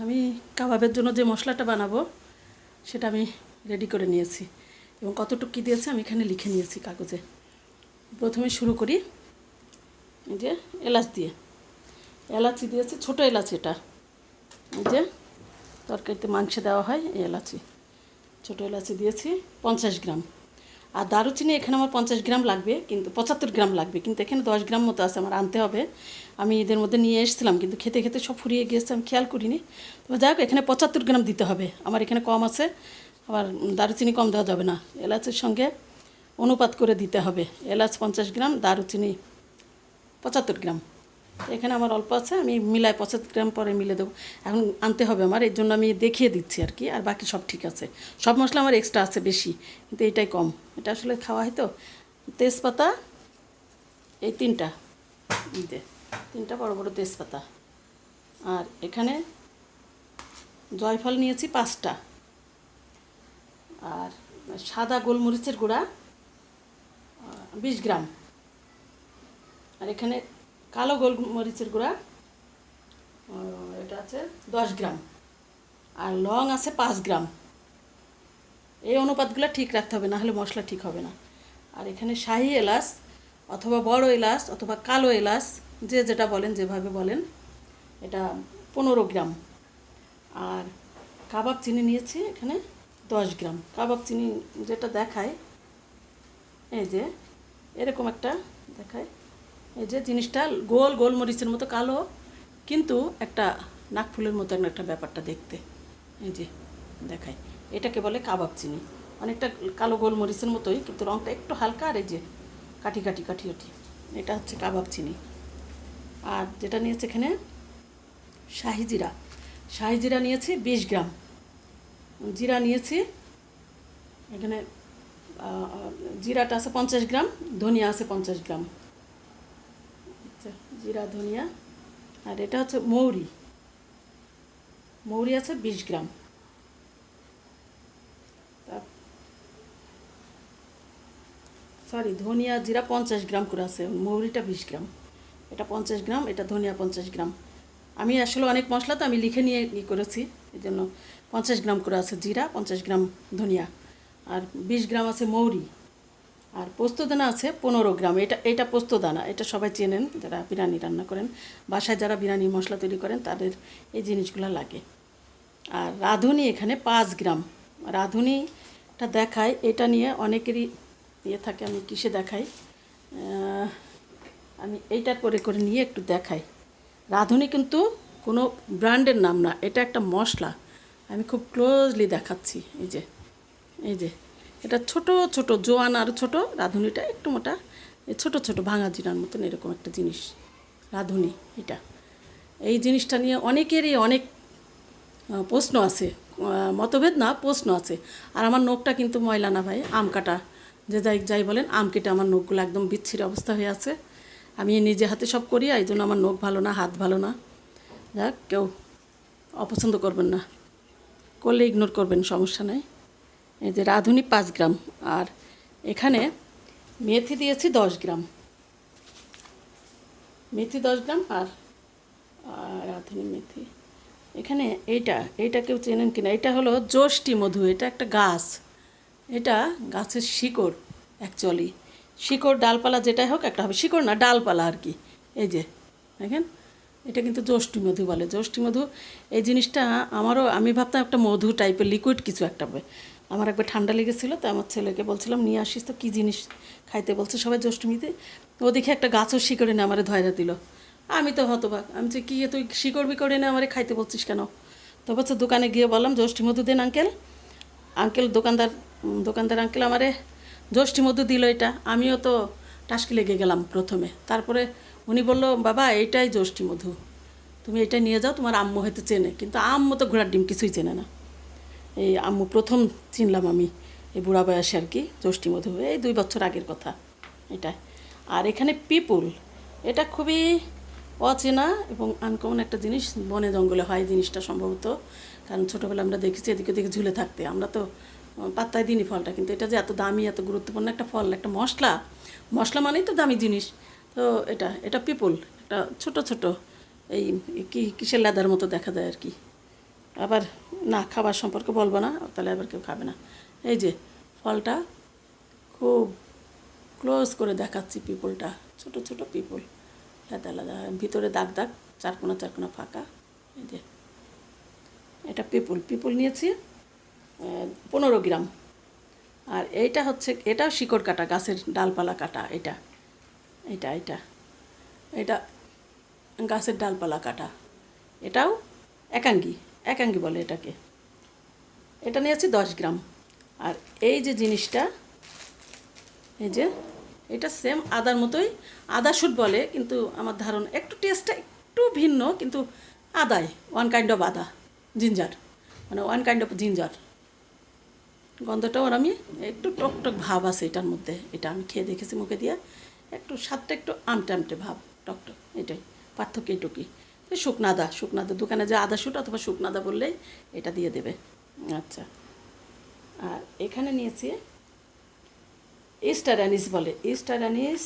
আমি কাবাবের জন্য যে মশলাটা বানাবো সেটা আমি রেডি করে নিয়েছি এবং কতটুকু কী দিয়েছে আমি এখানে লিখে নিয়েছি কাগজে। প্রথমে শুরু করি এই যে এলাচ দিয়ে। এলাচি দিয়েছি, ছোটো এলাচি, এটা এই যে তরকারিতে মাংসে দেওয়া হয় এই এলাচি, ছোটো এলাচি দিয়েছি 50 গ্রাম। আর দারুচিনি এখানে আমার 50 গ্রাম লাগবে, কিন্তু 75 গ্রাম লাগবে, কিন্তু এখানে 10 গ্রাম মতো আছে, আমার আনতে হবে। আমি এদের মধ্যে নিয়ে এসেছিলাম, কিন্তু খেতে খেতে সব ফুরিয়ে গিয়েছে, আমি খেয়াল করিনি। তবে যাই হোক, এখানে 75 গ্রাম দিতে হবে, আমার এখানে কম আছে। আবার দারুচিনি কম দেওয়া যাবে না, এলাচের সঙ্গে অনুপাত করে দিতে হবে। এলাচ 50 গ্রাম, দারুচিনি 75 গ্রাম। এখানে আমার অল্প আছে, আমি মিলাই 75 গ্রাম পরে মিলে দেবো। এখন আনতে হবে আমার, এর জন্য আমি দেখিয়ে দিচ্ছি আর কি। আর বাকি সব ঠিক আছে, সব মশলা আমার এক্সট্রা আছে বেশি, কিন্তু এটাই কম। এটা আসলে খাওয়া হয় তো। তেজপাতা এই তিনটা বড় বড় তেজপাতা। আর এখানে জয়ফল নিয়েছি 5টা। আর সাদা গোলমরিচের গুঁড়া 20 গ্রাম। আর এখানে কালো গোলমরিচের গুঁড়া এটা আছে 10 গ্রাম। আর লং আছে 5 গ্রাম। এই অনুপাতগুলো ঠিক রাখতে হবে, না হলে মশলা ঠিক হবে না। আর এখানে শাহি এলাচ অথবা বড় এলাচ অথবা কালো এলাচ, যে যেটা বলেন, যেভাবে বলেন, এটা 15 গ্রাম। আর কাবাব চিনি নিয়েছি এখানে 10 গ্রাম। কাবাব চিনি যেটা দেখায়, এই যে এরকম একটা দেখায়, এই যে জিনিসটা গোল গোলমরিচের মতো কালো, কিন্তু একটা নাকফুলের মতো একটা ব্যাপারটা দেখতে, এই যে দেখায়, এটাকে বলে কাবাব চিনি। অনেকটা কালো গোলমরিচের মতোই, কিন্তু রঙটা একটু হালকা। আর এই যে কাঠি কাঠি কাঠি কাঠি, এটা হচ্ছে কাবাব চিনি। আর যেটা নিয়েছে এখানে শাহি জিরা, শাহি জিরা নিয়েছি 20 গ্রাম। জিরা নিয়েছি এখানে, জিরাটা আছে 50 গ্রাম, ধনিয়া আছে 50 গ্রাম। আচ্ছা, জিরা ধনিয়া। আর এটা হচ্ছে মৌরি, মৌরি আছে 20 গ্রাম। সরি, ধনিয়া জিরা 50 গ্রাম করে আছে, মৌরিটা 20 গ্রাম। এটা 50 গ্রাম, এটা ধনিয়া 50 গ্রাম। আমি আসলে অনেক মশলা তো আমি লিখে নিয়ে করেছি, এই জন্য 50 গ্রাম করে আছে জিরা, 50 গ্রাম ধনিয়া, আর 20 গ্রাম আছে মৌরি। আর পোস্তদানা আছে 15 গ্রাম। এটা পোস্তদানা, এটা সবাই চেনেন যারা বিরিয়ানি রান্না করেন, বাসায় যারা বিরিয়ানি মশলা তৈরি করেন তাদের এই জিনিসগুলো লাগে। আর রাঁধুনি এখানে 5 গ্রাম। রাঁধুনিটা দেখায়, এটা নিয়ে অনেকেরই ইয়ে থাকে, আমি কিসে দেখাই, আমি এইটা করে করে নিয়ে একটু দেখাই। রাঁধুনি কিন্তু কোনো ব্র্যান্ডের নাম না, এটা একটা মশলা। আমি খুব ক্লোজলি দেখাচ্ছি, এই যে এটা ছোট ছোট জোয়ান, আর ছোট রাঁধুনিটা একটু মোটা, এই ছোটো ছোটো ভাঙা জিরার মতন এরকম একটা জিনিস রাঁধুনি। এটা এই জিনিসটা নিয়ে অনেকেরই অনেক প্রশ্ন আছে, মতভেদ না, প্রশ্ন আছে। আর আমার নখটা কিন্তু ময়লা না ভাই, আম কাটা, যে যাই বলেন, আম কেটে আমার নখগুলো একদম বিচ্ছিরি অবস্থা হয়ে আছে। আমি নিজে হাতে সব করি, এই জন্য আমার নখ ভালো না, হাত ভালো না। যাক, কেউ অপছন্দ করবেন না, করলে ইগনোর করবেন, সমস্যা নাই। এই যে রাঁধুনি 5 গ্রাম। আর এখানে মেথি দিয়েছি 10 গ্রাম, মেথি 10 গ্রাম। আর রাঁধুনি মেথি এখানে, এইটা কেউ চেনেন কিনা, এটা হলো যষ্টি মধু, এটা একটা গাছ, এটা গাছের শিকড়। অ্যাকচুয়ালি শিকড় ডালপালা যেটাই হোক একটা হবে, শিকড় না ডালপালা আর কি। এই যে দেখেন, এটা কিন্তু যষ্টি মধু বলে, যষ্টি মধু। এই জিনিসটা আমি ভাবতাম একটা মধু টাইপের লিকুইড কিছু একটা হবে। আমার একবার ঠান্ডা লেগেছিলো, তো আমার ছেলেকে বলছিলাম নিয়ে আসিস, তো কী জিনিস খাইতে বলছে সবাই যষ্টিমিতে। ও দেখে একটা গাছও শিকড় এনে আমারে ধয়রা দিল। আমি তো হতবাক, আমি যে কী, তুই শিকড় বিকড় এনে আমারে খাইতে বলছিস কেন? তো বলছে, দোকানে গিয়ে বললাম যষ্টি মধু দেন আঙ্কেল। দোকানদার আঙ্কেল আমারে যষ্টি মধু দিল। এটা আমিও তো টাসকি লেগে গেলাম প্রথমে। তারপরে উনি বলল, বাবা এইটাই যষ্টি মধু, তুমি এটা নিয়ে যাও, তোমার আম্মু হয়তো চেনে। কিন্তু আম্মু তো ঘোড়ার ডিম কিছুই চেনে না। এই আম্মু প্রথম চিনলাম আমি এই বুড়া বয়সে আর কি যষ্টি মধু, এই 2 বছর আগের কথা এটা। আর এখানে পিপুল, এটা খুবই অচেনা এবং আনকমন একটা জিনিস, বনে জঙ্গলে হয় জিনিসটা সম্ভবত, কারণ ছোটোবেলা আমরা দেখেছি এদিকে ওদিকে ঝুলে থাকতে, আমরা তো পাত্তায় দিইনি ফলটা। কিন্তু এটা যে এত দামি, এত গুরুত্বপূর্ণ একটা ফল, একটা মশলা মানেই তো দামি জিনিস। তো এটা পিপুল, একটা ছোট ছোট এই কিসের লেদার মতো দেখা যায় আর কি, আবার না খাবার সম্পর্কে বলবো না, তাহলে আবার কেউ খাবে না। এই যে ফলটা খুব ক্লোজ করে দেখাচ্ছি, পিপলটা ছোট ছোট পিপল, আলাদা আলাদা, ভিতরে দাগ দাগ, চারকোনা চারকোনা ফাঁকা। এই যে এটা পিপল নিয়েছি 15 গ্রাম। আর এইটা হচ্ছে, এটাও শিকড় কাটা, গাছের ডালপালা কাটা। এটা এটা এটা এটা গাছের ডালপালা কাটা, এটাও একাঙ্গি, একাঙ্গি বলে এটাকে। এটা নিয়েছি 10 গ্রাম। আর এই যে জিনিসটা, এই যে এটা সেম আদার মতোই, আদা শুট বলে, কিন্তু আমার ধারণা একটু টেস্টটা একটু ভিন্ন, কিন্তু আদায় ওয়ান কাইন্ড অফ আদা, জিঞ্জার, মানে ওয়ান কাইন্ড অফ জিঞ্জার। গন্ধটাও, আর আমি একটু টক টক ভাব আছে এটার মধ্যে, এটা আমি খেয়ে দেখেছি মুখে দিয়ে, একটু স্বাদটা একটু আমটে আমটে ভাব, টক টক, এটাই পার্থক্য এইটুকুই। শুকনো আদা, দোকানে যে আদা শুট অথবা শুকনো আদা বললেই এটা দিয়ে দেবে। আচ্ছা, আর এখানে নিয়েছি ইস্টার অ্যানিস বলে, ইস্টার অ্যানিস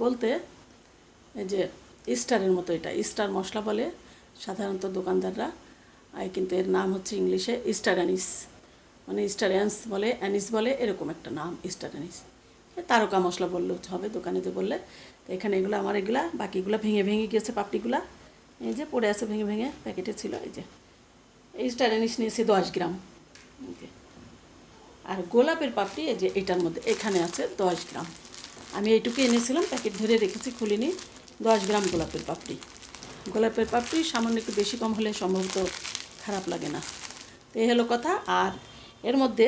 বলতে এই যে ইস্টারের মতো, এটা ইস্টার মশলা বলে সাধারণত দোকানদাররা, কিন্তু এর নাম হচ্ছে ইংলিশে ইস্টার অ্যানিস, মানে ইস্টার অ্যানিস বলে এরকম একটা নাম, ইস্টার অ্যানিস। তারকা মশলা বললেও হবে দোকানেতে বললে। তো এখানে এগুলো আমার, এগুলা বাকিগুলো ভেঙে ভেঙে গিয়েছে, পাপড়িগুলা এই যে পড়ে আছে ভেঙে ভেঙে, প্যাকেটে ছিল। এই যে ইস্টার অ্যানিস নিয়েছি 10 গ্রাম। আর গোলাপের পাপড়ি এই যে এটার মধ্যে এখানে আছে 10 গ্রাম। আমি এইটুকু এনেছিলাম, প্যাকেট ধরে রেখেছি, খুলিনি। 10 গ্রাম গোলাপের পাপড়ি। গোলাপের পাপড়ি সামান্য একটু বেশি কম হলে সম্ভবত খারাপ লাগে না। তো এই হলো কথা। আর এর মধ্যে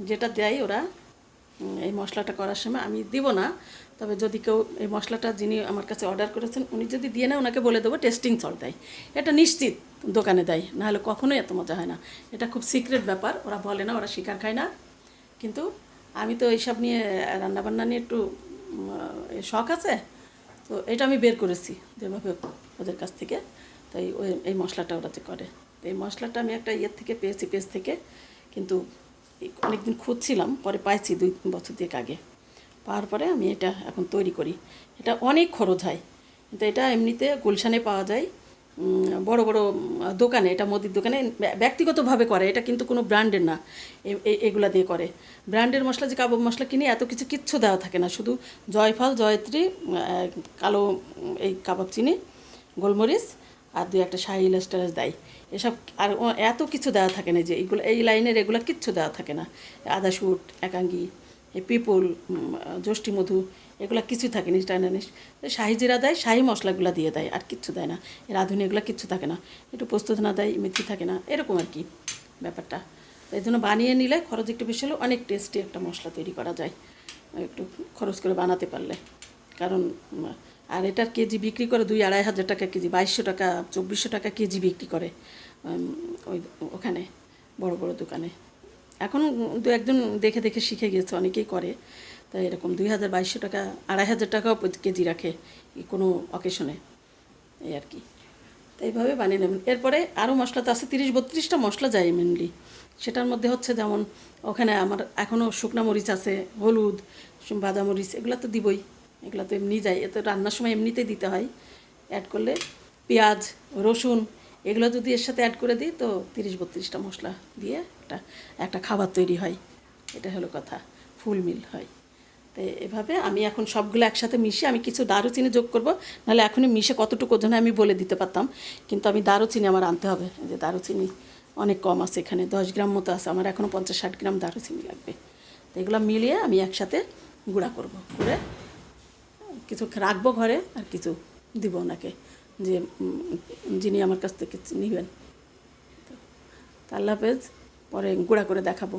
যেটা দেয় ওরা এই মশলাটা করার সময়, আমি দিব না, তবে যদি কেউ এই মশলাটা, যিনি আমার কাছে অর্ডার করেছেন, উনি যদি দিয়ে নেয়, ওনাকে বলে দেবো টেস্টিং সল্ট দেয়। এটা নিশ্চিত দোকানে দেয়, নাহলে কখনোই এত মজা হয় না। এটা খুব সিক্রেট ব্যাপার, ওরা বলে না, ওরা স্বীকার খায় না। কিন্তু আমি তো এইসব নিয়ে, রান্নাবান্না নিয়ে একটু শখ আছে, তো এটা আমি বের করেছি যেভাবে ওদের কাছ থেকে। তাই এই মশলাটা ওরা যে করে, তো এই মশলাটা আমি একটা ইয়ের থেকে পেয়েছি, পেজ থেকে, কিন্তু অনেকদিন খুঁজছিলাম, পরে পাইছি 2 বছর আগে। পাওয়ার পরে আমি এটা এখন তৈরি করি। এটা অনেক খরচ হয়, কিন্তু এটা এমনিতে গুলশানে পাওয়া যায়, বড় বড় দোকানে, এটা মুদির দোকানে ব্যক্তিগতভাবে করে, এটা কিন্তু কোনো ব্র্যান্ডের না। এগুলা দিয়ে করে। ব্র্যান্ডের মশলা যে কাবাব মশলা কিনে, এত কিচ্ছু দেওয়া থাকে না, শুধু জয়ফল, জয়ত্রী, কালো এই কাবাব চিনি, গোলমরিচ, আর 2-1 শাহি ইলাচ টেলাচ দেয়, এসব। আর এত কিছু দেওয়া থাকে না, যে এইগুলো এই লাইনের এগুলো কিচ্ছু দেওয়া থাকে না। আদা শুট, একাঙ্গি, এই পিপল, যষ্টি মধু, এগুলো কিছু থাকে না। টাইনানিস শাহি জিরা দেয়, শাহি মশলাগুলো দিয়ে দেয়, আর কিচ্ছু দেয় না। রাঁধুনি এগুলো কিচ্ছু থাকে না, একটু পোস্তদানা দেয়, মেথি থাকে না, এরকম আর কি ব্যাপারটা। এই জন্য বানিয়ে নিলে খরচ একটু বেশি হলেও অনেক টেস্টি একটা মশলা তৈরি করা যায়, একটু খরচ করে বানাতে পারলে। কারণ আর এটার কেজি বিক্রি করে 2-2.5 হাজার টাকা কেজি, 2200 টাকা 2400 টাকা কেজি বিক্রি করে ওখানে বড় বড় দোকানে। এখন 2-1জন দেখে দেখে শিখে গিয়েছে, অনেকেই করে। তাই এরকম 2200 টাকা, 2500 টাকাও কেজি রাখে কোনো অকেশনে, এই আর কি। তো এইভাবে বানিয়ে নেবেন। এরপরে আরও মশলা তো আছে, 30-32টা মশলা যায় মেনলি। সেটার মধ্যে হচ্ছে যেমন ওখানে আমার এখনও শুকনা মরিচ আছে, হলুদ, ভাজা মরিচ, এগুলো তো দিবই, এগুলো তো এমনি যায়, এত রান্নার সময় এমনিতেই দিতে হয়। অ্যাড করলে পেঁয়াজ, রসুন, এগুলো যদি এর সাথে অ্যাড করে দিই, তো 30-32টা মশলা দিয়ে একটা খাবার তৈরি হয়। এটা হলো কথা, ফুল মিল হয়। তো এভাবে আমি এখন সবগুলো একসাথে মিশিয়ে আমি কিছু দারুচিনি যোগ করব, নাহলে এখনই মিশে কতটুকু ওজনে আমি বলে দিতে পারতাম, কিন্তু আমি দারুচিনি আমার আনতে হবে। এই যে দারুচিনি অনেক কম আছে, এখানে 10 গ্রাম মতো আছে, আমার এখনও 50-60 গ্রাম দারুচিনি লাগবে। তো এগুলো মিলিয়ে আমি একসাথে গুঁড়া করব, করে কিছু রাখবো ঘরে, আর কিছু দিব ওনাকে, যে যিনি আমার কাছ থেকে নেবেন। তো আল্লাহ হাফেজ, পরে গুঁড়া করে দেখাবো।